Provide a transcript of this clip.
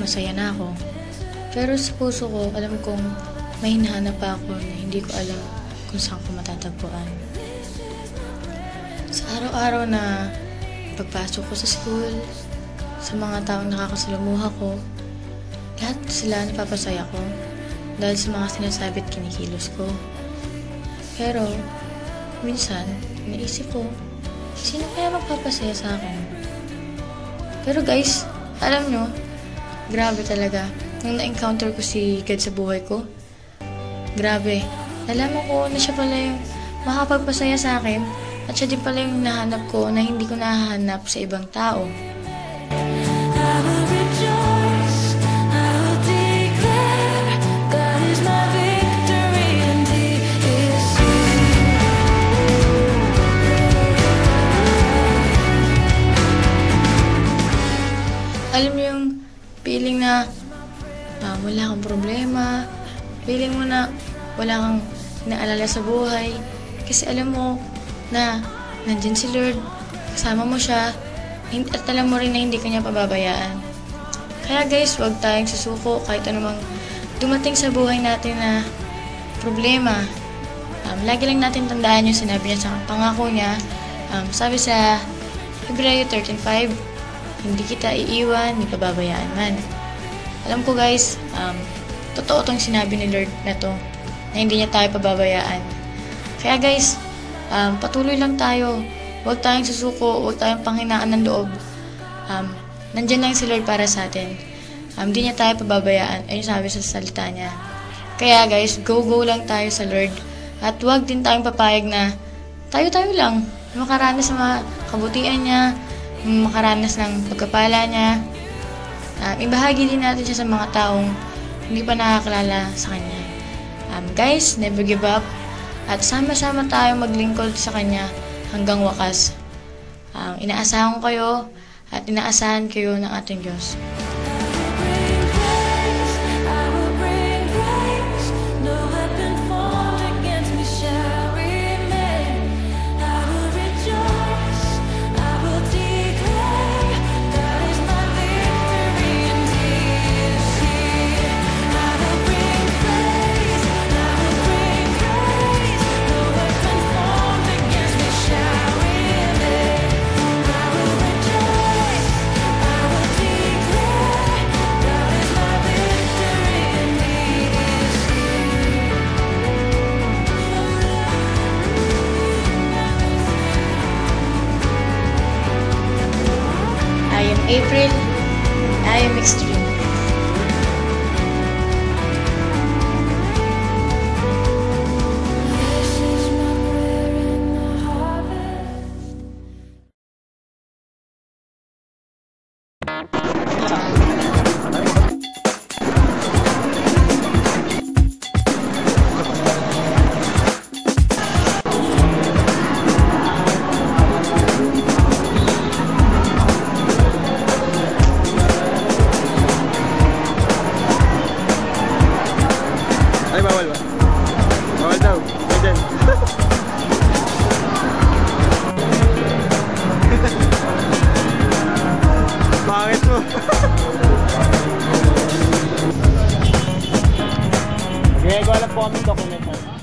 masaya na ako. Pero sa puso ko, alam kong may hinahanap pa ako na hindi ko alam kung saan ko matatagpuan. Sa araw-araw na pagpasok ko sa school, sa mga taong nakakasalumuha ko, lahat sila napapasaya ko dahil sa mga sinasabi at kinikilos ko. Pero, minsan, naisip ko, sino kaya magpapasaya sa akin? Pero guys, alam nyo, grabe talaga. Nung na-encounter ko si God sa buhay ko, grabe. Nalaman ko na siya pala yung makapagpasaya sa akin at siya din pala yung nahanap ko na hindi ko nahahanap sa ibang tao. Alam mo yung feeling na wala kang problema, feeling mo na wala kang naalala sa buhay, kasi alam mo na nandyan si Lord, kasama mo siya, at alam mo rin na hindi kanya pababayaan. Kaya guys, huwag tayong susuko kahit anumang dumating sa buhay natin na problema. Lagi lang natin tandaan yung sinabi niya sa pangako niya. Sabi sa Hebreo 13:5, hindi kita iiwan, ni pababayaan man. Alam ko guys, totoo tong sinabi ni Lord na to, na hindi niya tayo pababayaan. Kaya guys, patuloy lang tayo. Huwag tayong susuko, huwag tayong panghinaan ng loob. Nandyan lang si Lord para sa atin. Hindi niya tayo pababayaan, ayun sabi sa salita niya. Kaya guys, go lang tayo sa Lord. At huwag din tayong papayag na tayo lang, makaranas sa mga kabutihan niya, makaranas ng pagkapala niya. Ibahagi din natin siya sa mga taong hindi pa nakakilala sa kanya. Guys, never give up. At sama-sama tayong maglingkod sa kanya hanggang wakas. Inaasahan ko kayo at inaasahan kayo ng ating Diyos. April, I am extreme. Ay, bawal ba? Bawal daw. Ganyan. Bakit mo? Okay, ko alam po kami document.